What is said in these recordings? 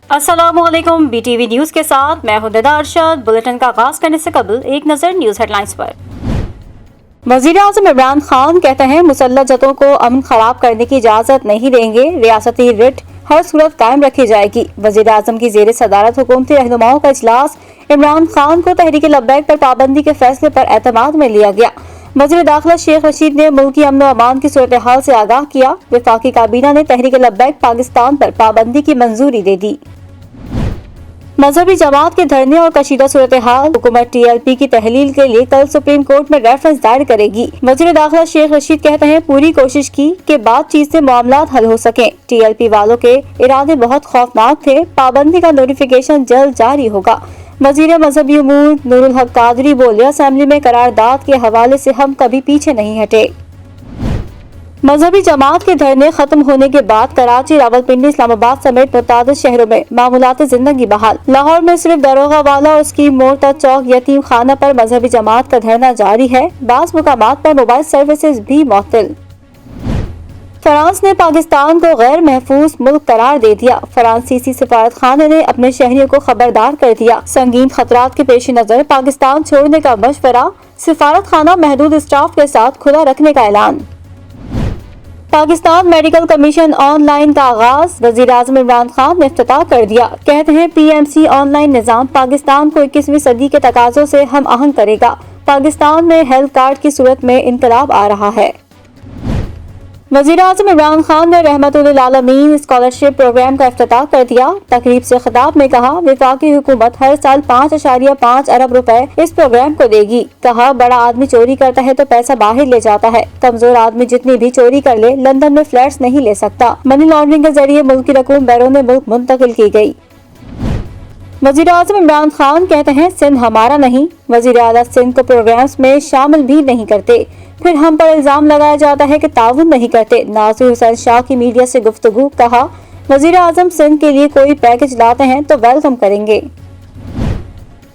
अस्सलामुअलैकुम, BTV news के साथ मैं हूं निदा अरशद। बुलेटिन का आगाज करने से कबल एक नजर न्यूज हेडलाइंस पर। वज़ीर-ए-आज़म इमरान खान कहते हैं मुसल्लह जत्थों को अमन खराब करने की इजाजत नहीं देंगे, रियासती रिट हर सूरत कायम रखी जाएगी। वज़ीर-ए-आज़म की ज़ेर सदारत हुकूमती रहनुमाओं का इजलास। इमरान खान को तहरीक लब्बैक पर पाबंदी के फैसले पर एतमाद में लिया गया। वज़ीर दाखिला शेख रशीद ने मुल्की अमन व अमान की सूरत हाल से आगाह किया। वफाकी काबीना ने तहरीक लब्बैक पाकिस्तान पर पाबंदी की मंजूरी दे दी। मजहबी जमात के धरने और कशीदा सूरत हाल। हुकूमत TLP की तहलील के लिए कल सुप्रीम कोर्ट में रेफरेंस दायर करेगी। वज़ीर दाखिला शेख रशीद कहते हैं पूरी कोशिश की कि बातचीत से मामलात हल हो सके। TLP वालों के इरादे बहुत खौफनाक थे। पाबंदी का नोटिफिकेशन जल्द जारी होगा। वज़ीर मजहबी उमूर नूरुल हक कादरी बोले, असेंबली में करारदाद के हवाले से हम कभी पीछे नहीं हटे। मजहबी जमात के धरने खत्म होने के बाद कराची, रावलपिंडी, इस्लामाबाद समेत मुतादिद शहरों में मामूलात जिंदगी बहाल। लाहौर में सिर्फ दरोगा वाला और स्कीम मोड़ तक चौक यतीम खाना पर मजहबी जमात का धरना जारी है। बाज़ मुकामात पर मोबाइल सर्विसेज भी मुअत्तल। फ्रांस ने पाकिस्तान को गैर महफूज मुल्क करार दे दिया। फ्रांसीसी सफारत खाने ने अपने शहरियों को खबरदार कर दिया। संगीन खतरात के पेश नजर पाकिस्तान छोड़ने का मशवरा, सफारत खाना महदूद स्टाफ के साथ खुला रखने का ऐलान। पाकिस्तान मेडिकल कमीशन ऑनलाइन का आगाज। वज़ीर-ए-आज़म इमरान खान ने इफ्तिताह कर दिया। कहते हैं PMC ऑनलाइन निज़ाम पाकिस्तान को 21वीं सदी के तकाज़ों से हम आहंग करेगा। पाकिस्तान में हेल्थ कार्ड की सूरत में इनकलाब आ रहा है। वज़ीर-ए-आज़म इमरान खान ने रहमतुल आलमीन स्कॉलरशिप प्रोग्राम का इफ्तिताह कर दिया। तकरीब से खिताब में कहा, वफाकी हुकूमत हर साल 5.5 अरब रुपए इस प्रोग्राम को देगी। कहा, बड़ा आदमी चोरी करता है तो पैसा बाहर ले जाता है, कमजोर आदमी जितनी भी चोरी कर ले लंदन में फ्लैट्स नहीं ले सकता। मनी लॉन्ड्रिंग के जरिए मुल्क की रकूम बैरून मुल्क मुंतकिल की गई। वज़ीर-ए-आज़म इमरान खान कहते हैं सिंध हमारा नहीं। वज़ीर आला सिंध को प्रोग्राम्स में शामिल भी नहीं करते, फिर हम पर इल्जाम लगाया जाता है कि ताउन नहीं करते। नासिर हुसैन शाह की मीडिया से गुफ्तगू। कहा, वज़ीर-ए-आज़म सिंध के लिए कोई पैकेज लाते हैं तो वेलकम करेंगे।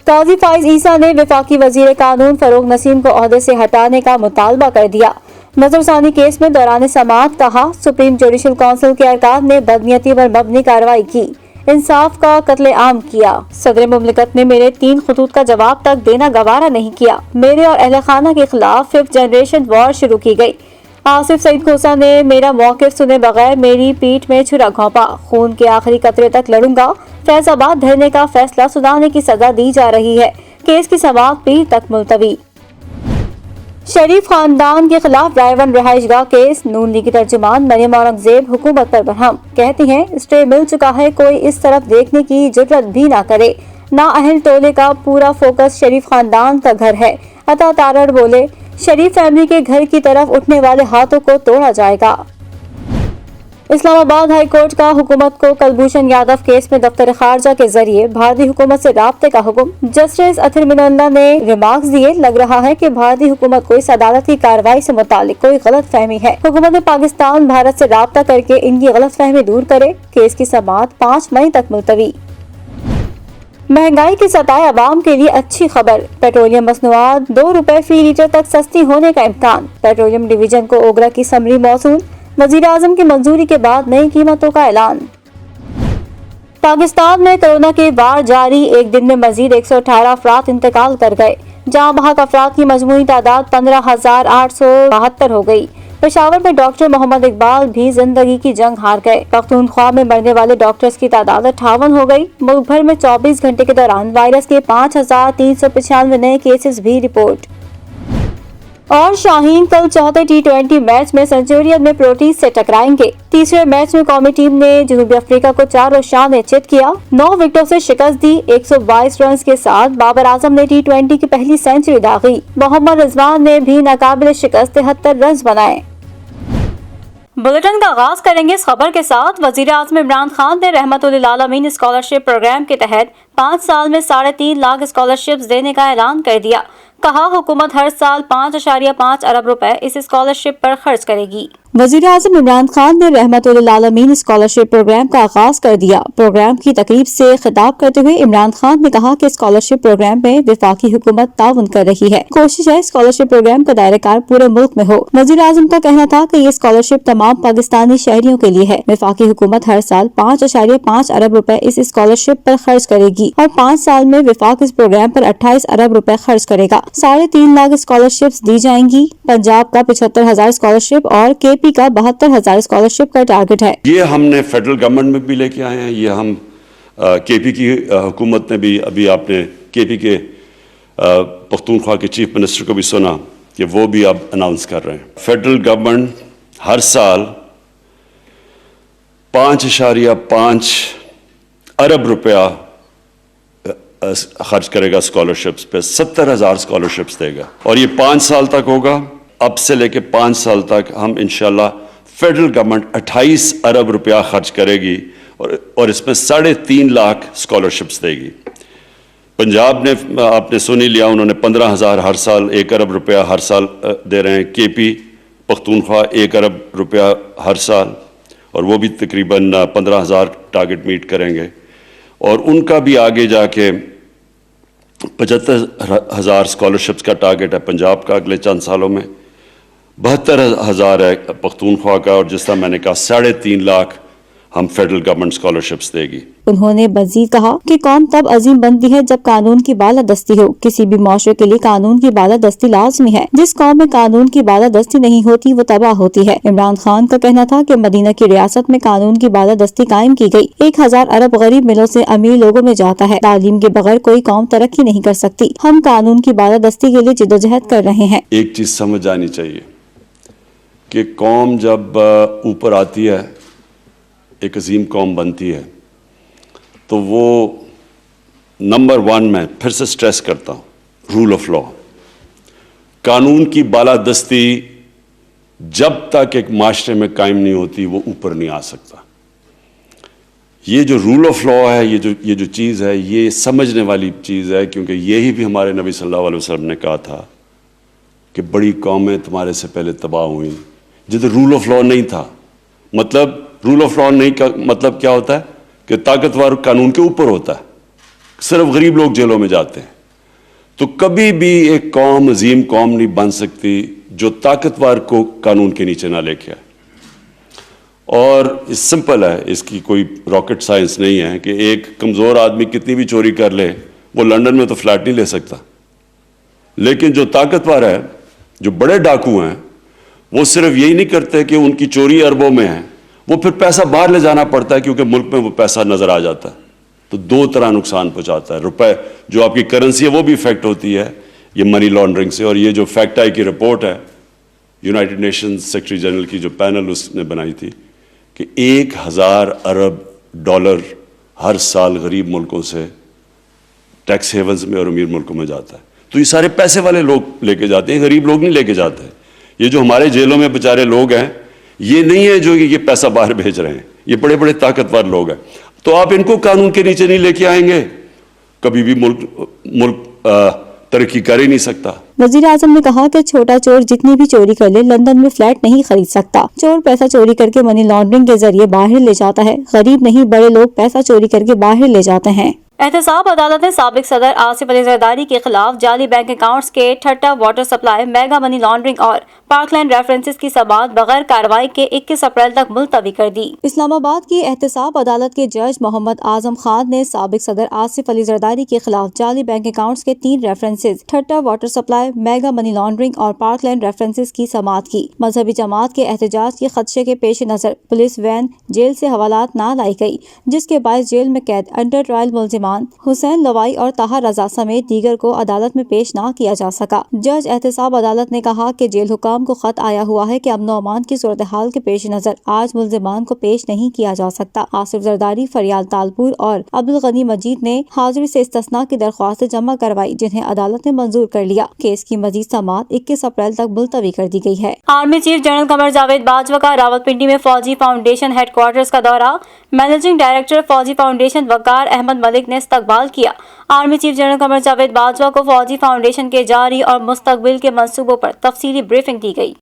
काजी फाइज ईसा ने वफाकी वज़ीर कानून फरोग नसीम को ओहदे से हटाने का मुतालबा कर दिया। नजरसानी केस में दौरान समाअत कहा, सुप्रीम जुडिशल काउंसिल के अरकान ने बदनीयती पर मबनी कार्रवाई की, इंसाफ का कत्ले आम किया। सदर मुमलिकत ने मेरे 3 खतूत का जवाब तक देना गवारा नहीं किया। मेरे और अहले खाना के खिलाफ 5th जनरेशन वॉर शुरू की गई। आसिफ सईद खोसा ने मेरा मौक़िफ़ सुने बगैर मेरी पीठ में छुरा घोंपा। खून के आखिरी कतरे तक लड़ूंगा। फैज़ाबाद धरने का फैसला सुनाने की सजा दी जा रही है। केस की समाअत पीर तक मुलतवी। शरीफ खानदान के खिलाफ रायवन रहायशगाह केस। नून लीग की तर्जुमान मरियम औरंगजेब हुकूमत पर बरहम। कहती हैं स्टे मिल चुका है, कोई इस तरफ देखने की जुर्रत भी ना करे। नाअहल टोले का पूरा फोकस शरीफ खानदान का घर है। अता तारड़ बोले, शरीफ फैमिली के घर की तरफ उठने वाले हाथों को तोड़ा जाएगा। इस्लामाबाद हाई कोर्ट का हुकूमत को कुलभूषण यादव केस में दफ्तर खारजा के जरिए भारतीय हुकूमत से राब्ते का हुक्म। जस्टिस अथिर मिनल्ला ने रिमार्क्स दिए, लग रहा है कि भारतीय हुकूमत को इस अदालती कार्रवाई से मुतालिक कोई गलत फहमी है। हुकूमत पाकिस्तान भारत से राब्ता करके इनकी गलत फहमी दूर करे। केस की समाअत 5 मई तक मुलतवी। महंगाई के सताए अवाम के लिए अच्छी खबर। पेट्रोलियम मसनूआत 2 रुपए फी लीटर तक सस्ती होने का इम्कान। पेट्रोलियम डिवीजन को ओगरा की समरी मौसूल। वज़ीर-ए-आज़म की मंजूरी के बाद नई कीमतों का ऐलान। पाकिस्तान में कोरोना के वार जारी। एक दिन में मजीद 118 अफराद इंतकाल कर गए। जहां बहक अफराद की मजमूई तादाद 15,872 हो गई। पेशावर में डॉक्टर मोहम्मद इकबाल भी जिंदगी की जंग हार गए। पख्तूनख्वा में मरने वाले डॉक्टर्स की तादाद 58 हो गई। मुल्क भर में 24 घंटे के दौरान वायरस के 5,395 नए केसेस भी रिपोर्ट। और शाहीन कल चौथे T20 मैच में सेंचुरियन में प्रोटीज से टकराएंगे। तीसरे मैच में कौमी टीम ने जनूबी अफ्रीका को 4 शान चित किया। 9 विकेटों से शिकस्त दी। 122 रन के साथ बाबर आजम ने T20 की पहली सेंचुरी दागी। मोहम्मद रिजवान ने भी नाकाबिल शिकस्त 73 रन बनाए। बुलेटिन का आगाज करेंगे इस खबर के साथ। वज़ीर-ए-आज़म इमरान खान ने रहमतुल आलमीन स्कॉलरशिप प्रोग्राम के तहत 5 साल में 3.5 लाख स्कॉलरशिप्स देने का ऐलान कर दिया। कहा, हुकूमत हर साल 5.5 अरब रुपए इस स्कॉलरशिप पर खर्च करेगी। वज़ीर आज़म इमरान खान ने रहमतुल आलमीन स्कॉलरशिप प्रोग्राम का आगाज कर दिया। प्रोग्राम की तकरीब से खिताब करते हुए इमरान खान ने कहा कि स्कॉलरशिप प्रोग्राम में वफाकी हुकूमत ताउन कर रही है। कोशिश है स्कॉलरशिप प्रोग्राम का दायरेकार पूरे मुल्क में हो। वज़ीर आज़म का कहना था कि ये स्कॉलरशिप तमाम पाकिस्तानी शहरियों के लिए है। वफाकी हुकूमत हर साल 5.5 अरब रुपए इस स्कॉलरशिप पर खर्च करेगी और 5 साल में वफाक इस प्रोग्राम पर 28 अरब रुपए खर्च करेगा। 3.5 लाख स्कॉलरशिप्स दी जाएंगी। पंजाब का 75,000 स्कॉलरशिप और KP का 72,000 स्कॉलरशिप का टारगेट है। ये हमने फेडरल गवर्नमेंट में भी लेके आए हैं। ये हम KP की हुकूमत ने भी, अभी आपने KP के पख्तूनख्वा के चीफ मिनिस्टर को भी सुना कि वो भी अब अनाउंस कर रहे हैं। फेडरल गवर्नमेंट हर साल 5.5 अरब रुपया खर्च करेगा स्कॉलरशिप्स पे, 70,000 स्कॉलरशिप्स देगा और ये 5 साल तक होगा। अब से लेके 5 साल तक हम इंशाल्लाह फेडरल गवर्नमेंट 28 अरब रुपया खर्च करेगी और इसमें 3.5 लाख स्कॉलरशिप्स देगी। पंजाब ने आपने सुन ही लिया, उन्होंने 15,000 हर साल, 1 अरब रुपया हर साल दे रहे हैं। KP पख्तूनख्वा 1 अरब रुपया हर साल और वो भी तकरीबन 15,000 टारगेट मीट करेंगे और उनका भी आगे जाके 75,000 स्कॉलरशिप्स का टारगेट है पंजाब का अगले चंद सालों में। 72,000 है पख्तूनख्वा का और जिस तरह मैंने कहा 3.5 लाख हम फेडरल गवर्नमेंट स्कॉलरशिप्स देगी। उन्होंने मजीद कहा कि कौम तब अजीम बनती है जब कानून की बालादस्ती हो। किसी भी माशरे के लिए कानून की बालादस्ती लाजमी है। जिस कौम में कानून की बालादस्ती नहीं होती वो तबाह होती है। इमरान खान का कहना था कि मदीना की रियासत में कानून की बालादस्ती कायम की गई। 1,000 अरब गरीब मिलों से अमीर लोगों में जाता है। तालीम के बगैर कोई कौम तरक्की नहीं कर सकती। हम कानून की बालादस्ती के लिए जिद्दोजहद कर रहे हैं। एक चीज समझ आनी चाहिए कि कौम जब ऊपर आती है, एक अजीम कौम बनती है, तो वो नंबर 1 में फिर से स्ट्रेस करता हूँ, रूल ऑफ लॉ, कानून की बालादस्ती जब तक एक माशरे में कायम नहीं होती वो ऊपर नहीं आ सकता। ये जो रूल ऑफ लॉ है, ये जो चीज़ है, ये समझने वाली चीज़ है, क्योंकि यही भी हमारे नबी सल्लल्लाहु अलैहि वसल्लम ने कहा था कि बड़ी कौमें तुम्हारे से पहले तबाह हुई जिधर रूल ऑफ लॉ नहीं था। मतलब रूल ऑफ लॉ नहीं का मतलब क्या होता है कि ताकतवर कानून के ऊपर होता है, सिर्फ गरीब लोग जेलों में जाते हैं। तो कभी भी एक कौम अजीम कौम नहीं बन सकती जो ताकतवर को कानून के नीचे ना लेके आए। और सिंपल है, इसकी कोई रॉकेट साइंस नहीं है कि एक कमज़ोर आदमी कितनी भी चोरी कर ले, वो लंदन में तो फ्लैट नहीं ले सकता। लेकिन जो ताकतवर है, जो बड़े डाकू हैं, वो सिर्फ यही नहीं करते कि उनकी चोरी अरबों में है, वो फिर पैसा बाहर ले जाना पड़ता है क्योंकि मुल्क में वो पैसा नजर आ जाता है। तो 2 तरह नुकसान पहुंचाता है। रुपए जो आपकी करेंसी है वो भी इफेक्ट होती है ये मनी लॉन्ड्रिंग से। और ये जो फैक्ट आई की रिपोर्ट है यूनाइटेड नेशंस सेक्रेटरी जनरल की, जो पैनल उसने बनाई थी, कि 1,000 अरब डॉलर हर साल गरीब मुल्कों से टैक्स हेवन्स में और अमीर मुल्कों में जाता है। तो ये सारे पैसे वाले लोग लेके जाते हैं, गरीब लोग नहीं लेके जाते। ये जो हमारे जेलों में बेचारे लोग हैं, ये नहीं है जो ये पैसा बाहर भेज रहे हैं, ये बड़े बड़े ताकतवर लोग हैं। तो आप इनको कानून के नीचे नहीं लेके आएंगे, कभी भी मुल्क तरक्की कर ही नहीं सकता। वज़ीर आज़म ने कहा कि छोटा चोर जितनी भी चोरी कर ले, लंदन में फ्लैट नहीं खरीद सकता। चोर पैसा चोरी करके मनी लॉन्ड्रिंग के जरिए बाहर ले जाता है। गरीब नहीं, बड़े लोग पैसा चोरी करके बाहर ले जाते हैं। एहतसाब अदालत ने साबिक सदर आसिफ अली जरदारी के खिलाफ जाली बैंक अकाउंट्स के Thatta water supply, mega money laundering और पार्कलैंड रेफरेंसेस की समाअत बगैर कार्रवाई के 21 अप्रैल तक मुलतवी कर दी। इस्लामाबाद की एहतसाब अदालत के जज मोहम्मद आजम खान ने साबिक सदर आसिफ अली जरदारी के खिलाफ जाली बैंक अकाउंट्स के 3 references, Thatta water supply, mega money laundering और पार्कलैंड रेफरेंसेस की समाअत की। मजहबी जमात के एहतजाज के खदशे के पेश नजर पुलिस वैन जेल से हवालात न लाई गई, जिसके बायस जेल में कैद अंडर ट्रायल मुलजिमान हुसैन लवाई और ताहा रजा समेत दीगर को अदालत में पेश न किया जा सका। जज एहतसाब अदालत ने कहा कि जेल हुकाम को खत आया हुआ है कि अमन और अमान की सूरत हाल के पेश नजर आज मुलजिमान को पेश नहीं किया जा सकता। आसिफ जरदारी, फरियाल तालपुर और अब्दुल गनी मजीद ने हाजिरी से इस्तिस्ना की दरख्वास्त जमा करवाई, जिन्हें अदालत ने मंजूर कर लिया। केस की मजीद समाअत 21 अप्रैल तक मुलतवी कर दी गई है। Army chief general Qamar Javed Bajwa का रावलपिंडी में फौजी फाउंडेशन हेडक्वार्टर्स का दौरा। मैनेजिंग डायरेक्टर फौजी फाउंडेशन वकार अहमद मलिक ने इस्तकबाल किया। Army chief general Qamar Javed Bajwa को फौजी फाउंडेशन के जारी और मुस्तकबिल के मंसूबों पर तफसीली ब्रीफिंग दी गई।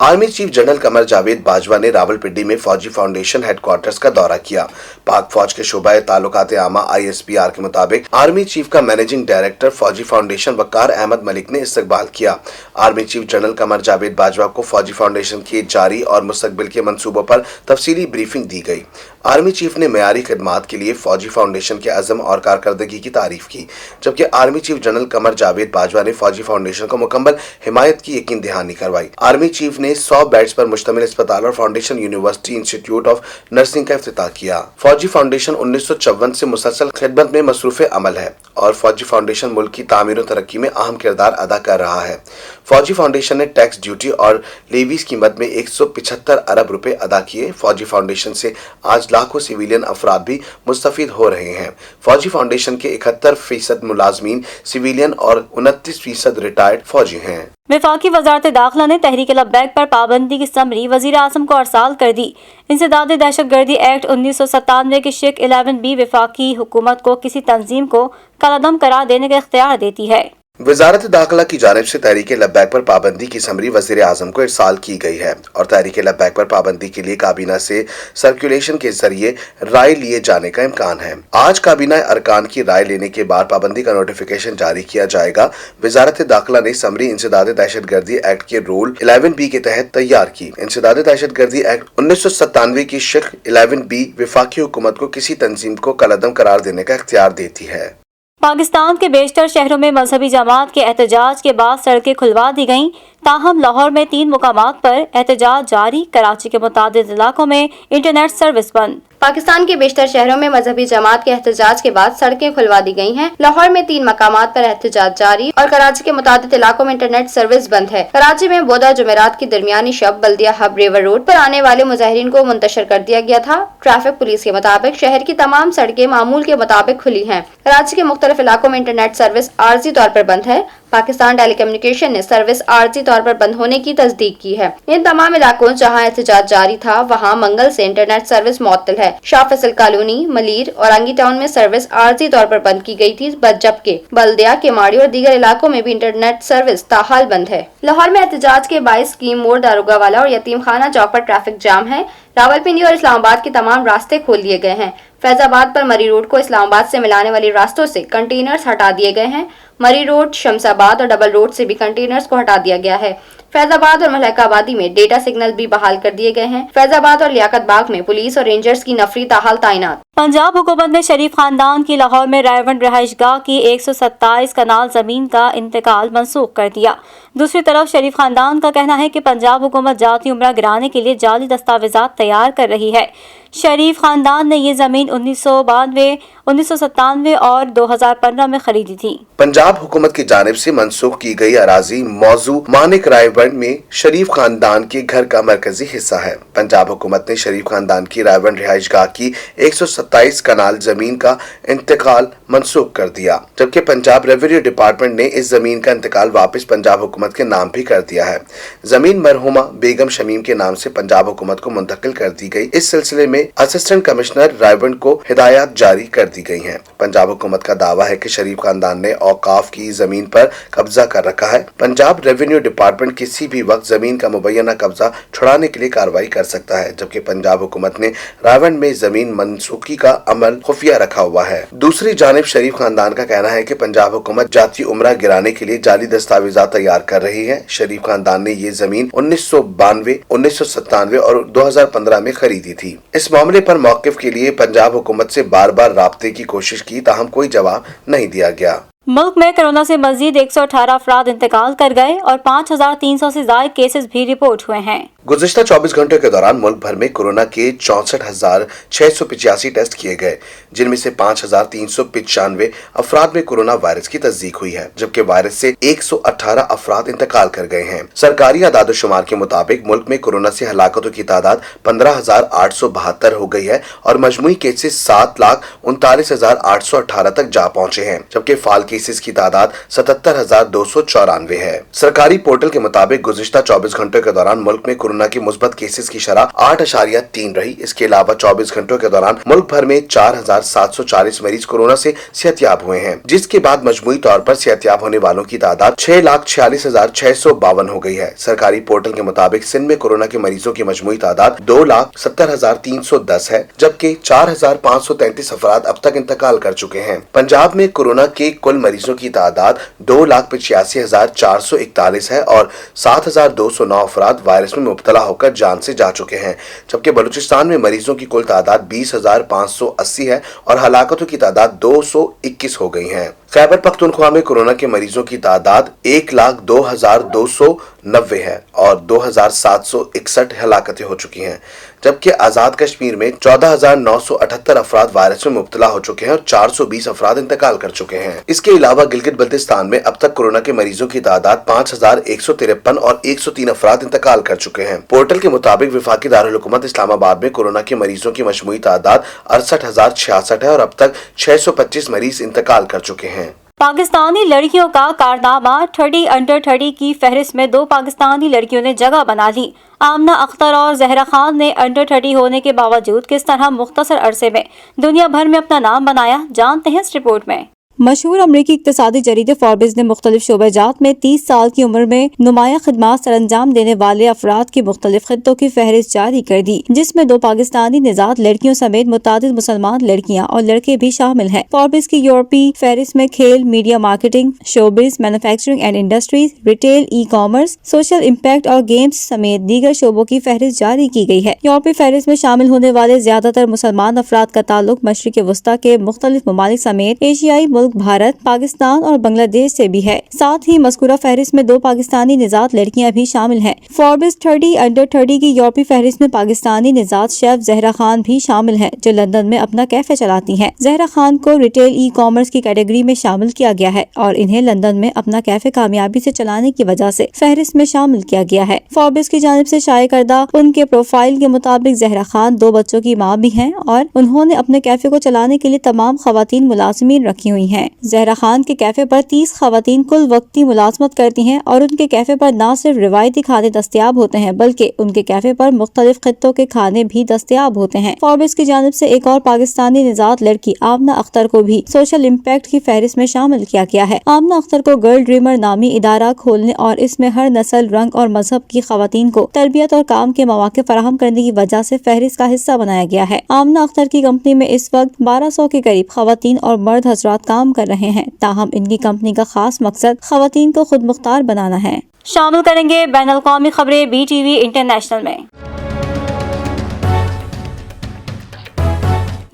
Army chief general Qamar Javed Bajwa ने रावलपिंडी में फौजी फाउंडेशन हेडक्वार्टर्स का दौरा किया। पाक फौज के शोबा ताल्लुकात आमा ISPR के मुताबिक आर्मी चीफ का मैनेजिंग डायरेक्टर फौजी फाउंडेशन वकार अहमद मलिक ने इस्तकबाल किया। Army chief general Qamar Javed Bajwa को फौजी फाउंडेशन के जारी और मुस्तकबिल के मंसूबों पर तफसीली ब्रीफिंग दी गई। आर्मी चीफ ने मेयारी खिदमात के लिए फौजी फाउंडेशन के अज़म और कारकर्दगी की तारीफ की, जबकि army chief general Qamar Javed Bajwa ने फौजी फाउंडेशन को मुकम्मल हिमायत की यकीन दहानी करवाई। आर्मी चीफ ने 100 बेड्स पर मुश्तमिल अस्पताल और foundation university institute of nursing का इफ्तिताह किया। फौजी फाउंडेशन 1954 से मुसलसल खिदमत में मसरूफ़ अमल है और फौजी फाउंडेशन मुल्क की तामीर और तरक्की में अहम किरदार अदा कर रहा है। फौजी फाउंडेशन ने टैक्स ड्यूटी और लेवीज की मद में 175 अरब रुपए अदा किए। फौजी फाउंडेशन से आज लाखों सिविलियन अफराद भी मुस्तफीद हो रहे हैं। फौजी फाउंडेशन के 71% मुलाजमीन सिविलियन और 29% रिटायर्ड फौजी हैं। वफाकी वजारत दाखिला ने तहरीक लब्बैक पर पाबंदी की समरी वजीर आज़म को अरसाल कर दी। इंसदाद दहशतगर्दी एक्ट 1997 की शिक 11B वफाकी हुकूमत को किसी तंजीम को कलअदम करार देने का इख्तियार देती है। वजारत दाखिला की जानिब से तहरीक लब्बैक पर पाबंदी की समरी वज़ीर आज़म को इरसाल की गई है और तहरीक लब्बैक पर पाबंदी के लिए काबीना से सर्कुलेशन के जरिए राय लिए जाने का इम्कान है। आज काबीना अरकान की राय लेने के बाद पाबंदी का नोटिफिकेशन जारी किया जाएगा। वजारत दाखिला ने समरी इंसदाद दहशतगर्दी एक्ट के रूल 11B के तहत तैयार की। इंसदाद दहशतगर्दी एक्ट 1997 की शिक 11B वफाकी हुकूमत को किसी तंजीम को कलअदम करार देने का इख्तियार देती है। पाकिस्तान के बेशतर शहरों में मजहबी जमात के एहतजाज के बाद सड़कें खुलवा दी गईं। ताहम लाहौर में 3 मुकामात पर एहतजाज जारी। कराची के मुतादिद इलाकों में इंटरनेट सर्विस बंद। पाकिस्तान के बेशतर शहरों में मजहबी जमात के एहतजाज के बाद सड़कें खुलवा दी गई हैं। लाहौर में 3 मकामात पर एहतजाज जारी और कराची के मुतादिद इलाकों में इंटरनेट सर्विस बंद है। कराची में बोदा जुमेरात की दरमियानी शब बल्दिया हब रिवर रोड पर आने वाले मुजाहिरीन को मुंतशर कर दिया गया था। ट्रैफिक पुलिस के मुताबिक शहर की तमाम सड़कें मामूल के मुताबिक खुली हैं। कराची के मुख्तलिफ इलाकों में इंटरनेट सर्विस आर्जी तौर पर बंद है। पाकिस्तान टेलीकम्युनिकेशन ने सर्विस आर्जी तौर पर बंद होने की तस्दीक की है। इन तमाम इलाकों जहां एहतजाज जारी था वहां मंगल से इंटरनेट सर्विस मुअत्तल है। शाह फैसल कॉलोनी, मलीर और आंगी टाउन में सर्विस आर्जी तौर पर बंद की गई थी, जबकि बल्दिया, केमाड़ी और दीगर इलाकों में भी इंटरनेट सर्विस ताहाल बंद है। लाहौर में एहतजाज के 22 स्कीम मोड़, दारोगा वाला और यतीम खाना चौक पर ट्रैफिक जाम है। रावलपिंडी और इस्लामाबाद के तमाम रास्ते खोल दिए गए हैं। फैजाबाद पर मरी रोड को इस्लामाबाद से मिलाने वाले रास्तों से कंटेनर्स हटा दिए गए हैं। मरी रोड, शमसाबाद और डबल रोड से भी कंटेनर्स को हटा दिया गया है। फैजाबाद और मलकाबादी में डेटा सिग्नल भी बहाल कर दिए गए हैं। फैजाबाद और लियाकत बाग में पुलिस और रेंजर्स की नफरी ताहाल तैनात। पंजाब हुकूमत ने शरीफ खानदान की लाहौर में रायवंड रहायशगाह की 127 कनाल जमीन का इंतकाल मनसूख कर दिया। दूसरी तरफ शरीफ खानदान का कहना है कि पंजाब हुकूमत जाती उम्रा गिराने के लिए जाली दस्तावेजात तैयार कर रही है। शरीफ खानदान ने ये जमीन 1992, 1997 और 2015 में खरीदी थी। पंजाब हुकूमत की जानिब से मंसूख की गई अराजी मौजू मानिक रायवंड में शरीफ खानदान के घर का मरकजी हिस्सा है। पंजाब हुकूमत ने शरीफ खानदान की रायवंड रिहाइशगाह की 127 कनाल जमीन का इंतकाल मनसूख कर दिया, जबकि पंजाब रेवेन्यू डिपार्टमेंट ने इस जमीन का इंतकाल वापस पंजाब हुकूमत के नाम भी कर दिया है। जमीन मरहुमा बेगम शमीम के नाम से पंजाब हुकूमत को मुंतकिल कर दी गई। इस सिलसिले में असिस्टेंट कमिश्नर रायवंड को हिदायत जारी कर दी गई हैं। पंजाब हुकूमत का दावा है कि शरीफ खानदान ने औकाफ की जमीन पर कब्जा कर रखा है। पंजाब रेवेन्यू डिपार्टमेंट किसी भी वक्त जमीन का मुबैना कब्जा छुड़ाने के लिए कार्रवाई कर सकता है, जबकि पंजाब हुकूमत ने रायवंड में जमीन मनसूखी का अमल खुफिया रखा हुआ है। दूसरी जानिब शरीफ खानदान का कहना है कि पंजाब हुकूमत जाती उम्रा गिराने के लिए जाली दस्तावेजात तैयार कर रही है। शरीफ खानदान ने ये जमीन 1992, 1997 और 2015 में खरीदी थी। इस मामले पर मौक़िफ़ के लिए पंजाब हुकूमत से बार बार राब्ते की कोशिश की, ताहम कोई जवाब नहीं दिया गया। मुल्क में कोरोना से मजीद 118 अफराद इंतकाल कर गए और 5300 से ज्यादा केसेस भी रिपोर्ट हुए हैं। गुज़िश्ता 24 घंटों के दौरान मुल्क भर में कोरोना के 64,685 टेस्ट किए गए, जिनमें से 5,395 अफराद में कोरोना वायरस की तस्दीक हुई है, जबकि वायरस से 118 अफराद इंतकाल कर गए हैं। सरकारी आदाद-ओ-शुमार के मुताबिक मुल्क में कोरोना से हलाकतों की तादाद 15,872 हो गई है और मजमूई केसेस 7,39,818 तक जा पहुँचे हैं, जबकि फाल केसेस की तादाद 77,294 है। सरकारी पोर्टल के मुताबिक गुज़िश्ता 24 घंटों के दौरान मुल्क में कोरोना के मुस्बत केसेस की शरह 8.3 रही। इसके अलावा 24 घंटों के दौरान मुल्क भर में 4,740 मरीज कोरोना से सेहतयाब हुए हैं, जिसके बाद मजमूई तौर पर सेहतयाब होने वालों की तादाद 6,46,652 हो गई है। सरकारी पोर्टल के मुताबिक सिंध में कोरोना के मरीजों की मजमूई तादाद 2,70,310 है, जबकि 4,533 अफराद अब तक इंतकाल कर चुके हैं। पंजाब में कोरोना के कुल मरीजों की तादाद 2,85,441 है और 7,209 अफराद वायरस में मुब्तला होकर जान से जा चुके हैं, जबकि बलूचिस्तान में मरीजों की कुल तादाद 20,580 है और हलाकतों की तादाद 221 हो गई है। खैबर पख्तूनख्वा में कोरोना के मरीजों की तादाद 1,02,290 है और 2,761 हलाकतें हो चुकी हैं, जबकि आजाद कश्मीर में 14,978 अफराद वायरस में मुब्तला हो चुके हैं और 420 अफराद इंतकाल कर चुके हैं। इसके अलावा गिलगित बल्तिस्तान में अब तक कोरोना के मरीजों की तादाद 5,153 और 103 अफराद इंतकाल कर चुके हैं। पोर्टल के मुताबिक वफाकी दारुल हुकूमत इस्लामाबाद में कोरोना के मरीजों की मजमूई तादाद 68,066 है और अब तक 625 मरीज इंतकाल कर चुके हैं। पाकिस्तानी लड़कियों का कारनामा 30 अंडर 30 की फहरिस्त में 2 पाकिस्तानी लड़कियों ने जगह बना ली। आमना अख्तर और जहरा खान ने अंडर 30 होने के बावजूद किस तरह मुख्तसर अरसे में दुनिया भर में अपना नाम बनाया, जानते हैं इस रिपोर्ट में। मशहूर अमरीकी इक्तिसादी जरीदे फॉर्ब्स ने मुख्तलिफ शोबेजात में 30 साल की उम्र में नुमाया खिदमात सरअंजाम देने वाले अफराद की मुख्तलिफ खित्तों की फहरिस्त जारी कर दी, जिसमें 2 पाकिस्तानी निजात लड़कियों समेत मुतादिद मुसलमान लड़कियां और लड़के भी शामिल हैं। फॉर्ब्स की यूरोपीय फहरिस्त में खेल, media marketing, showbiz, manufacturing and industries, retail, e commerce, social impact और गेम्स समेत दीगर शोबों की फहरिस्त जारी की गई है। यूरोपीय फहरिस्त में शामिल होने वाले ज्यादातर मुसलमान अफराद का ताल्लुक मशरिक वस्ता के मुख्तलिफ ममालिक समेत एशियाई मुल्क भारत, पाकिस्तान और बांग्लादेश से भी है। साथ ही मज़कूरा फहरिस्त में 2 पाकिस्तानी निजात लड़कियां भी शामिल हैं। फॉर्ब्स 30 अंडर 30 की यूरोपीय फहरिस्त में पाकिस्तानी निजात शेफ जहरा खान भी शामिल हैं, जो लंदन में अपना कैफे चलाती हैं। जहरा खान को रिटेल ई कॉमर्स की कैटेगरी में शामिल किया गया है और इन्हें लंदन में अपना कैफे कामयाबी से चलाने की वजह से फहरिस्त में शामिल किया गया है। फॉर्ब्स की जानिब से शाये करदा उनके प्रोफाइल के मुताबिक जहरा खान 2 बच्चों की माँ भी हैं और उन्होंने अपने कैफे को चलाने के लिए तमाम खवातीन मुलाजिमीन रखी हुई हैं। जहरा खान के कैफे पर 30 खवातीन कुल वक्ती मुलाजमत करती हैं और उनके कैफे पर न सिर्फ रिवायती खाने दस्तयाब होते हैं बल्कि उनके कैफे पर मुख्तलिफ खित्तों के खाने भी दस्तयाब होते हैं। फॉर्ब्स की जानिब से एक और पाकिस्तानी निजात लड़की आमना अख्तर को भी सोशल इम्पैक्ट की फहरिस्त में शामिल किया गया है। आमना अख्तर को गर्ल ड्रीमर नामी इदारा खोलने और इसमें हर नस्ल, रंग और मजहब की खवातीन को तरबियत और काम के मौके फराहम करने की वजह से फहरिस्त का हिस्सा बनाया गया है। आमना अख्तर की कंपनी में इस वक्त 1200 के करीब खवातीन और मर्द हजरात काम कर रहे हैं। ताहम इनकी कंपनी का खास मकसद खवातीन को खुद मुख्तार बनाना है। शामिल करेंगे बैनुल अक़वामी खबरें BTV इंटरनेशनल में।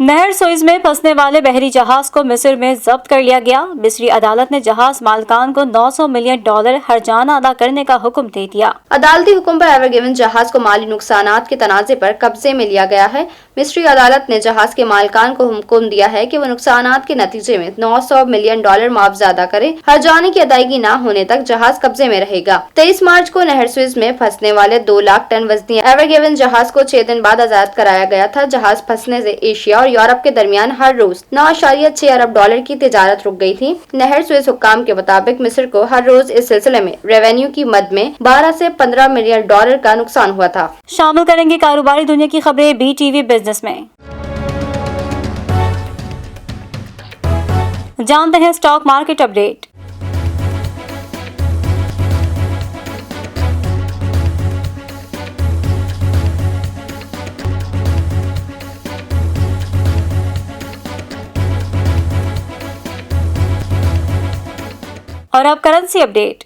नहर सुएज में फंसने वाले बहरी जहाज को मिस्र में जब्त कर लिया गया। मिस्री अदालत ने जहाज मालिकान को $900 मिलियन हर्जाना अदा करने का हुक्म दे दिया। अदालती हुक्म पर एवर गिवन जहाज को माली नुकसानात के तनाज़े पर कब्जे में लिया गया है। मिस्री अदालत ने जहाज के मालिकान को हुक्म दिया है कि वो नुकसानात के नतीजे में $900 मिलियन मुआवजा अदा करे। हर्जाने की अदायगी न होने तक जहाज कब्जे में रहेगा। 23 मार्च को नहर सुएज में फंसने वाले 2 लाख टन वजनी एवर गिवन जहाज को 6 दिन बाद आजाद कराया गया था। जहाज फंसने से एशिया और यूरोप के दरमियान हर रोज $9.6 अरब की तिजारत रुक गई थी। नहर सुएज हुक्काम के मुताबिक मिस्र को हर रोज इस सिलसिले में रेवेन्यू की मद में $12 से $15 मिलियन का नुकसान हुआ था। शामिल करेंगे कारोबारी दुनिया की खबरें BTV बिजनेस में। जानते हैं स्टॉक मार्केट अपडेट। और अब करेंसी अपडेट।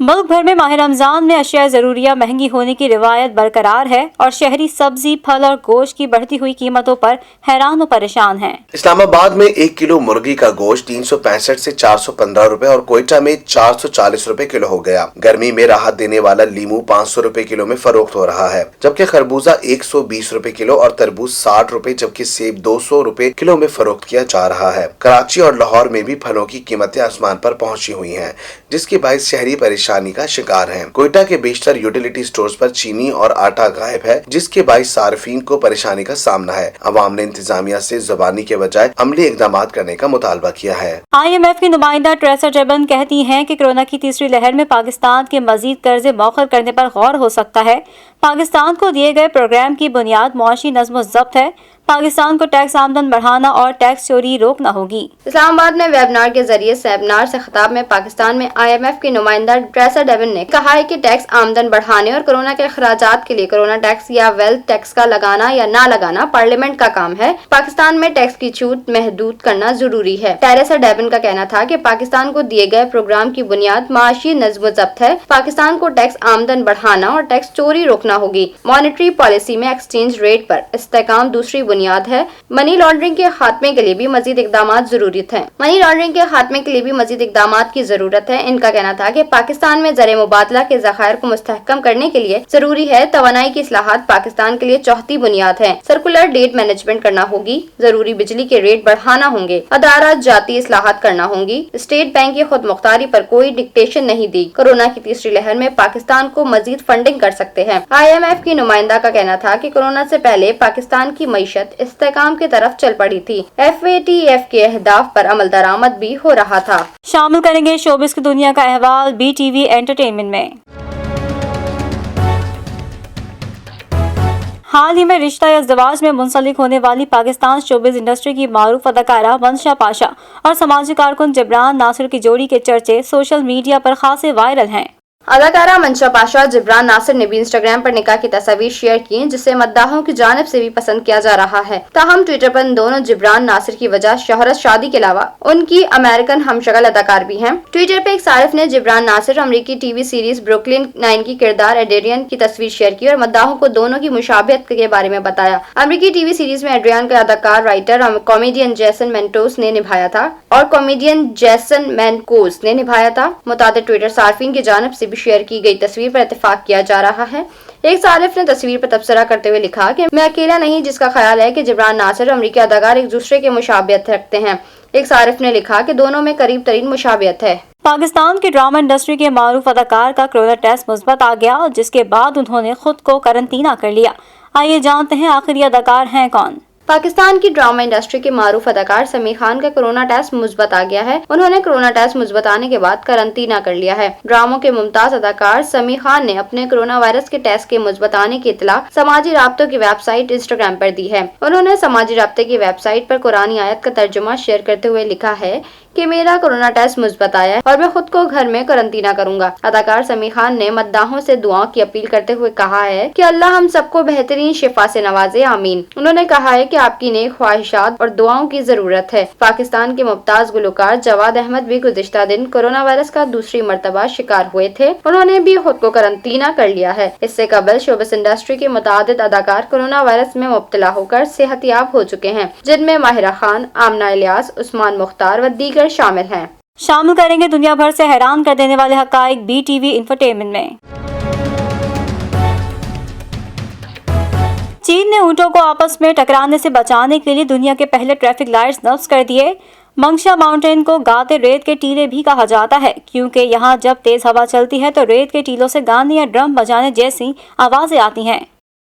मुल्क भर में माह रमजान में अशिया जरूरिया महंगी होने की रिवायत बरकरार है और शहरी सब्जी, फल और गोश्त की बढ़ती हुई कीमतों पर हैरान और परेशान हैं। इस्लामाबाद में 1 किलो मुर्गी का गोश्त 365 से 415 रुपए और कोयटा में 440 रुपए किलो हो गया। गर्मी में राहत देने वाला लीमू 500 रुपए किलो में फरोख्त हो रहा है, जबकि खरबूजा 120 रुपए किलो और तरबूज 60 रुपए जबकि सेब 200 रुपए किलो में फरोख्त किया जा रहा है। कराची और लाहौर में भी फलों की कीमतें आसमान पर पहुंची हुई हैं, जिसके बायस शहरी परेशान परेशानी का शिकार हैं। कोयटा के बेशतर यूटिलिटी स्टोर्स पर चीनी और आटा गायब है, जिसके बाइस सार्फिन को परेशानी का सामना है। अवाम ने इंतजामिया से जुबानी के बजाय अमली इकदाम करने का मुतालबा किया है। IMF की नुमाइंदा ट्रेसा डेबन कहती हैं कि कोरोना की तीसरी लहर में पाकिस्तान के मजीद कर्जे मौखर करने पर गौर हो सकता है। पाकिस्तान को दिए गए प्रोग्राम की बुनियाद मुआशी नज़्म ज़ब्त है। पाकिस्तान को टैक्स आमदन बढ़ाना और टैक्स चोरी रोकना होगी। इस्लामाबाद में वेबिनार के जरिए सेमिनार से खिताब में पाकिस्तान में IMF की नुमाइंदा ट्रेसा डेबन ने कहा है कि टैक्स आमदन बढ़ाने और कोरोना के अखराजात के लिए कोरोना टैक्स या वेल्थ टैक्स का लगाना या ना लगाना पार्लियामेंट का काम है। पाकिस्तान में टैक्स की छूट महदूद करना जरूरी है। ट्रेसा डेबन का कहना था कि पाकिस्तान को दिए गए प्रोग्राम की बुनियाद माशी नज़्म ज़ब्त है। पाकिस्तान को टैक्स आमदन बढ़ाना और टैक्स चोरी रोकना होगी। मॉनेटरी पॉलिसी में एक्सचेंज रेट पर इस्तेहकाम दूसरी बुनियाद है। मनी लॉन्ड्रिंग के खात्मे के लिए भी मजीद इकदाम जरूरत है। मनी लॉन्ड्रिंग के खात्मे के लिए भी मजीद इकदाम की जरूरत है। इनका कहना था कि पाकिस्तान में ज़र मुबादला के ज़खायर को मुस्तहकम करने के लिए जरूरी है। तवानाई की इस्लाहात पाकिस्तान के लिए चौथी बुनियाद है। सर्कुलर डेट मैनेजमेंट करना होगी। जरूरी बिजली के रेट बढ़ाना होंगे। अदालत जाती इस्लाहात करना होंगी। स्टेट बैंक की खुद मुख्तारी पर कोई डिक्टेशन नहीं दी। कोरोना की तीसरी लहर में पाकिस्तान को मजीद फंडिंग कर सकते हैं। IMF की नुमाइंदा का कहना था कि कोरोना से पहले पाकिस्तान की मईशत इस्तेहकाम की तरफ चल पड़ी थी। FATF के अहदाफ पर अमल दरामद भी हो रहा था। शामिल करेंगे शोबिस की दुनिया का अहवाल BTV एंटरटेनमेंट में। हाल ही में रिश्ता या इज़्दिवाज में मुंसलिक होने वाली पाकिस्तान शोबिस इंडस्ट्री की मारूफ अदाकारा मंशा पाशा और समाजी कारकुन जिब्रान नासिर की जोड़ी के चर्चे सोशल मीडिया पर खासे वायरल हैं। अदाकारा मंशा पाशा और जिब्रान नासिर ने भी इंस्टाग्राम पर निकाह की तस्वीर शेयर की, जिसे मद्दाहों की जानिब से भी पसंद किया जा रहा है। ताहम ट्विटर पर इन दोनों जिब्रान नासिर की वजह शोहरत शादी के अलावा उनकी अमेरिकन हमशक्ल अदाकार भी हैं। ट्विटर पर एक सारिफ ने जिब्रान नासिर अमरीकी टीवी सीरीज ब्रुकलिन 9 की किरदार एड्रियन की तस्वीर शेयर की और मद्दाहों को दोनों की मुशाबहत के बारे में बताया। अमरीकी टीवी सीरीज में एड्रियन का अदाकार, राइटर और कॉमेडियन जेसन मेंटोस ने निभाया था मुताबिक ट्विटर सार्फिन की जानिब से शेयर की गई तस्वीर पर इत्तेफाक किया जा रहा है। एक सारिफ ने तस्वीर पर तबसरा करते हुए लिखा कि मैं अकेला नहीं जिसका ख्याल है कि जिब्रान नासिर और अमरीकी अदाकार एक दूसरे के मुशाबहत रखते हैं। एक सारिफ ने लिखा कि दोनों में करीब तरीन मुशाबहत है। पाकिस्तान की ड्रामा इंडस्ट्री के मारूफ अदाकार का कोरोना टेस्ट मुस्बत आ गया, जिसके बाद उन्होंने खुद को करंतना कर लिया। आइए जानते हैं आखिर ये अदाकार हैं कौन। पाकिस्तान की ड्रामा इंडस्ट्री के मारूफ अदाकार समी खान का कोरोना टेस्ट मुस्बत आ गया है। उन्होंने कोरोना टेस्ट मुस्बत आने के बाद करंतना कर लिया है। ड्रामों के मुमताज अदाकार समी खान ने अपने कोरोना वायरस के टेस्ट के मुस्बत आने की इत्तला समाजी राब्तों की वेबसाइट इंस्टाग्राम पर दी है। उन्होंने समाजी राब्ते की वेबसाइट पर कुरानी आयत का तर्जुमा शेयर करते हुए लिखा है कि मेरा कोरोना टेस्ट मुस्बत आया है और मैं खुद को घर में करंतना करूंगा। अदाकार समी खान ने मद्दाहों से दुआओं की अपील करते हुए कहा है कि अल्लाह हम सबको बेहतरीन शिफा से नवाजे, आमीन। उन्होंने कहा है कि आपकी नेक ख्वाहिशात और दुआओं की जरूरत है। पाकिस्तान के मुमताज गुलकार जवाद अहमद भी गुज़िश्ता दिन कोरोना वायरस का दूसरी मरतबा शिकार हुए थे। उन्होंने भी खुद को करंतना कर लिया है। इससे कबल शोबिस इंडस्ट्री के मुतादिद अदाकार कोरोना वायरस में मुब्तला होकर सेहतियाब हो चुके हैं, जिनमें माहिरा खान, आमना इलियास, उस्मान मुख्तार व दीगर शामिल हैं। शामिल करेंगे दुनिया भर से हैरान कर देने वाले हकाइक BTV इंफोटेनमेंट में। चीन ने ऊंटों को आपस में टकराने से बचाने के लिए दुनिया के पहले ट्रैफिक लाइट्स नस्ब कर दिए। मंगशा माउंटेन को गाते रेत के टीले भी कहा जाता है, क्योंकि यहाँ जब तेज हवा चलती है तो रेत के टीलों से गाने या ड्रम बजाने जैसी आवाजें आती हैं।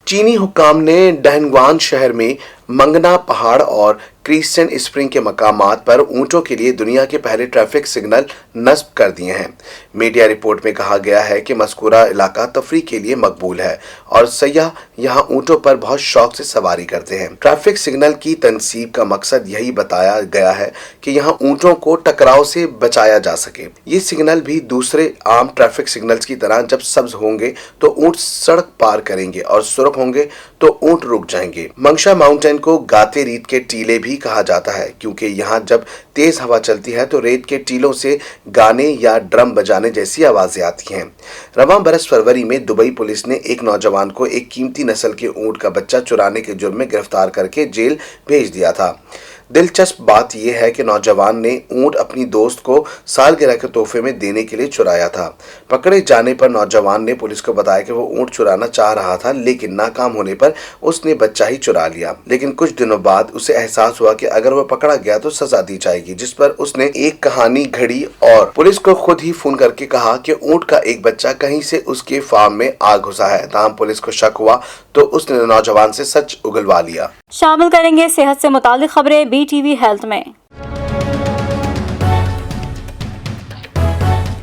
चीनी हुक्काम ने डहनग्वान शहर में मंगना पहाड़ और क्रिस्टेन स्प्रिंग के मकामात पर ऊंटों के लिए दुनिया के पहले ट्रैफिक सिग्नल नस्ब कर दिए हैं। मीडिया रिपोर्ट में कहा गया है कि मज़कूरा इलाका तफरी के लिए मकबूल है और सयाह यहाँ ऊंटों पर बहुत शौक से सवारी करते हैं। ट्रैफिक सिग्नल की तनसीब का मकसद यही बताया गया है कि यहाँ ऊंटों को टकराव से बचाया जा सके। ये सिग्नल भी दूसरे आम ट्रैफिक सिग्नल्स की तरह जब सब्ज होंगे तो ऊंट सड़क पार करेंगे और सुर्ख होंगे तो ऊंट रुक जाएंगे। मंगशा माउंटेन को गाते रेत के टीले भी कहा जाता है, क्योंकि यहाँ जब तेज हवा चलती है तो रेत के टीलों से गाने या ड्रम बजाने जैसी आवाजें आती हैं। रवां बरस फरवरी में दुबई पुलिस ने एक नौजवान को एक कीमती नस्ल के ऊंट का बच्चा चुराने के जुर्म में गिरफ्तार करके जेल भेज दिया था। दिलचस्प बात यह है कि नौजवान ने ऊंट अपनी दोस्त को सालगिरह के तोहफे में देने के लिए चुराया था। पकड़े जाने पर नौजवान ने पुलिस को बताया कि वो ऊंट चुराना चाह रहा था, लेकिन नाकाम होने पर उसने बच्चा ही चुरा लिया। लेकिन कुछ दिनों बाद उसे एहसास हुआ कि अगर वह पकड़ा गया तो सजा दी जाएगी, जिस पर उसने एक कहानी घड़ी और पुलिस को खुद ही फोन करके कहा कि ऊंट का एक बच्चा कहीं से उसके फार्म में आ घुसा है। ताहम पुलिस को शक हुआ तो उसने नौजवान से सच उगलवा लिया। शामिल करेंगे सेहत से मुतालिक खबरें BTV हेल्थ में।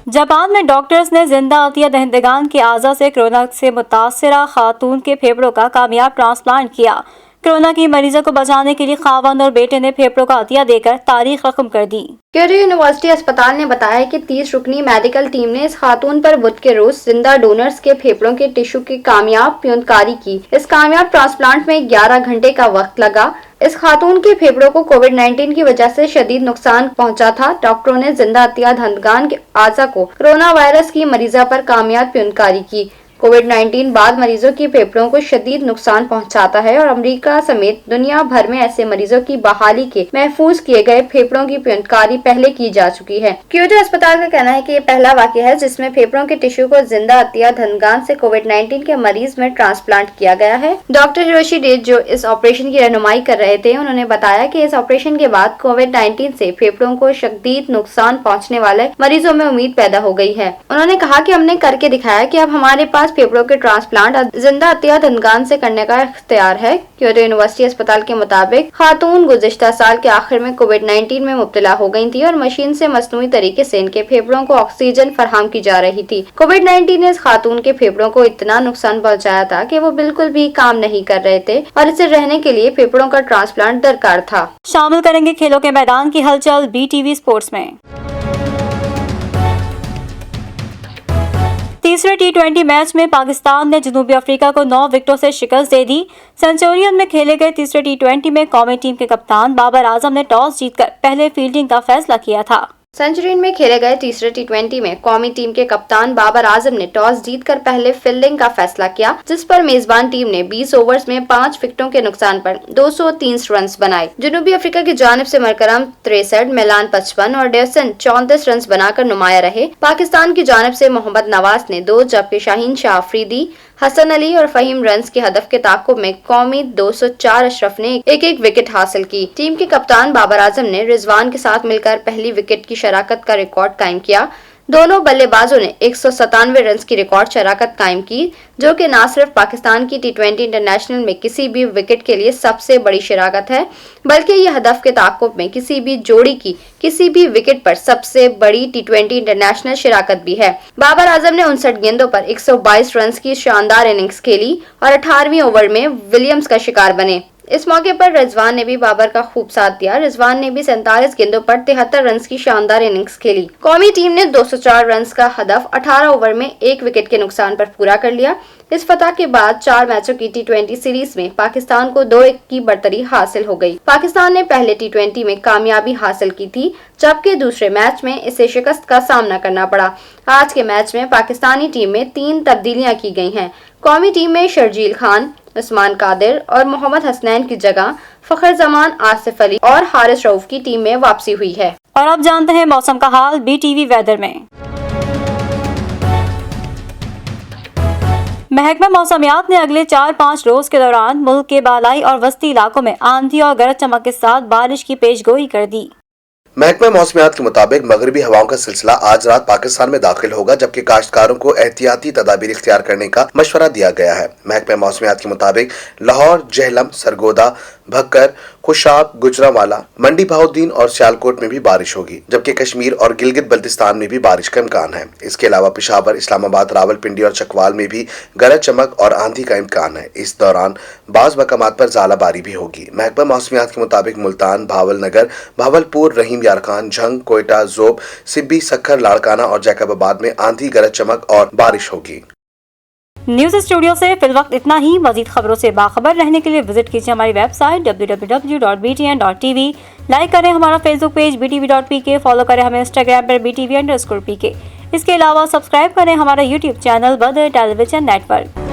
जापान में डॉक्टर्स ने जिंदा अतिया दहिंदगान के आज़ा से कोरोना से मुतासरा खातून के फेफड़ों का कामयाब ट्रांसप्लांट किया। कोरोना की मरीजों को बचाने के लिए खावंद और बेटे ने फेफड़ों का अतिया देकर तारीख रकम कर दी। क्योटो यूनिवर्सिटी अस्पताल ने बताया कि 30 रुकनी मेडिकल टीम ने इस खातून पर बुध के रोज जिंदा डोनर्स के फेफड़ों के टिश्यू की कामयाब प्यूंतकारी की। इस कामयाब ट्रांसप्लांट में 11 घंटे का वक्त लगा। इस खातून के फेफड़ों को कोविड-19 की वजह से शदीद नुकसान पहुंचा था। डॉक्टरों ने जिंदा अतिया दहिंदगान के आज़ा को कोरोना वायरस की मरीजा पर कामयाब प्यूंतकारी की। कोविड-19 बाद मरीजों की फेफड़ों को शदीद नुकसान पहुंचाता है और अमेरिका समेत दुनिया भर में ऐसे मरीजों की बहाली के महफूज किए गए फेफड़ों की प्यूंतकारी पहले की जा चुकी है। क्योटो अस्पताल का कहना है कि ये पहला वाकया है जिसमें फेफड़ों के टिश्यू को जिंदा अतिया दहिंदगान से कोविड-19 के मरीज में ट्रांसप्लांट किया गया है। डॉक्टर हिरोशी डे जो इस ऑपरेशन की रहनुमाई कर रहे थे, उन्होंने बताया कि इस ऑपरेशन के बाद कोविड-19 से फेफड़ों को शदीद नुकसान पहुँचने वाले मरीजों में उम्मीद पैदा हो गई है। उन्होंने कहा कि हमने करके दिखाया कि अब हमारे पास फेफड़ों के ट्रांसप्लांट जिंदा अतिया दहिंदगान से करने का इख्तियार है। क्योटो यूनिवर्सिटी अस्पताल के मुताबिक खातून गुज़िश्ता साल के आखिर में कोविड-19 में मुब्तला हो गई थी और मशीन से मसनूई तरीके से इनके फेफड़ों को ऑक्सीजन फराहम की जा रही थी। कोविड-19 ने इस खातून के फेफड़ों को इतना नुकसान पहुंचाया था कि वो बिल्कुल भी काम नहीं कर रहे थे और इसे रहने के लिए फेफड़ों का ट्रांसप्लांट दरकार था। शामिल करेंगे खेलों के मैदान की हलचल BTV स्पोर्ट्स में। तीसरे T20 मैच में पाकिस्तान ने जनूबी अफ्रीका को 9 विकेटों से शिकस्त दे दी। सेंचुरियन में खेले गए तीसरे T20 में कौमी टीम के कप्तान बाबर आजम ने टॉस जीतकर पहले फील्डिंग का फैसला किया था। सेंचुरियन में खेले गए तीसरे T20 में कौमी टीम के कप्तान बाबर आजम ने टॉस जीतकर पहले फील्डिंग का फैसला किया, जिस पर मेजबान टीम ने 20 ओवर्स में 5 विकेटों के नुकसान पर 230 रन बनाए। जनूबी अफ्रीका की जानिब से मरकरम 63, मिलान 55 और डेवसन 34 रन बनाकर नुमाया रहे। पाकिस्तान की जानिब से मोहम्मद नवाज ने 2 जबकि शाहीन शाह अफरीदी, हसन अली और फहीम रन्स के हदफ के ताकुब में कौमी 204 अशरफ ने एक विकेट हासिल की। टीम के कप्तान बाबर आजम ने रिजवान के साथ मिलकर पहली विकेट की शराकत का रिकॉर्ड कायम किया। दोनों बल्लेबाजों ने 197 रन की रिकॉर्ड शराकत कायम की, जो कि न सिर्फ पाकिस्तान की T20 इंटरनेशनल में किसी भी विकेट के लिए सबसे बड़ी शराकत है, बल्कि ये हदफ के ताकुब में किसी भी जोड़ी की किसी भी विकेट पर सबसे बड़ी T20 इंटरनेशनल शराकत भी है। बाबर आजम ने 59 गेंदों पर 122 रन की शानदार इनिंग्स खेली और 18वीं ओवर में विलियम्स का शिकार बने। इस मौके पर रिजवान ने भी बाबर का खूब साथ दिया। रिजवान ने भी 47 गेंदों पर 73 रन की शानदार इनिंग्स खेली। कौमी टीम ने 204 रन का हदफ 18 ओवर में 1 विकेट के नुकसान पर पूरा कर लिया। इस फतह के बाद 4 मैचों की T20 सीरीज में पाकिस्तान को 2-1 की बढ़तरी हासिल हो गई। पाकिस्तान ने पहले T20 में कामयाबी हासिल की थी, जबकि दूसरे मैच में इसे शिकस्त का सामना करना पड़ा। आज के मैच में पाकिस्तानी टीम में 3 तब्दीलियां की गई हैं। कौमी टीम में शर्जील खान, उस्मान कादिर और मोहम्मद हसनैन की जगह फखर जमान, आसिफ अली और हारिस रऊफ की टीम में वापसी हुई है। और अब जानते हैं मौसम का हाल BTV वेदर में। महकमा मौसमियात ने अगले 4-5 रोज के दौरान मुल्क के बालाई और वस्ती इलाकों में आंधी और गरज चमक के साथ बारिश की पेशगोई कर दी। महकमा मौसमियात के मुताबिक मगरबी हवाओं का सिलसिला आज रात पाकिस्तान में दाखिल होगा, जबकि काश्तकारों को एहतियाती तदाबीर इख्तियार करने का मशवरा दिया गया है। महकमा मौसमियात के मुताबिक लाहौर, जेहलम, सरगोदा, भक्कर, खुशाब, गुजरांवाला, मंडी बहाउद्दीन और सियालकोट में भी बारिश होगी, जबकि कश्मीर और गिलगित बल्तिस्तान में भी बारिश का इम्कान है। इसके अलावा पेशावर, इस्लामाबाद, रावलपिंडी और चकवाल में भी गरज चमक और आंधी का इम्कान है। इस दौरान बाज मकामात पर ज़ालाबारी भी होगी। महकमा मौसमियात के मुताबिक मुल्तान, भावलनगर, भावलपुर, रहीम यारखान, झंग, कोयटा, जोब, सिब्बी, सखर, लाड़काना और जैकबाबाद में आंधी, गरज चमक और बारिश होगी। न्यूज स्टूडियो से फिल वक्त इतना ही। मजीद खबरों से बाखबर रहने के लिए विजिट कीजिए हमारी वेबसाइट www.btn.tv। लाइक करें हमारा फेसबुक पेज btv.pk, फॉलो करें हमें इंस्टाग्राम पर btv_pk। इसके अलावा सब्सक्राइब करें हमारा यूट्यूब चैनल बदर टेलीविजन नेटवर्क।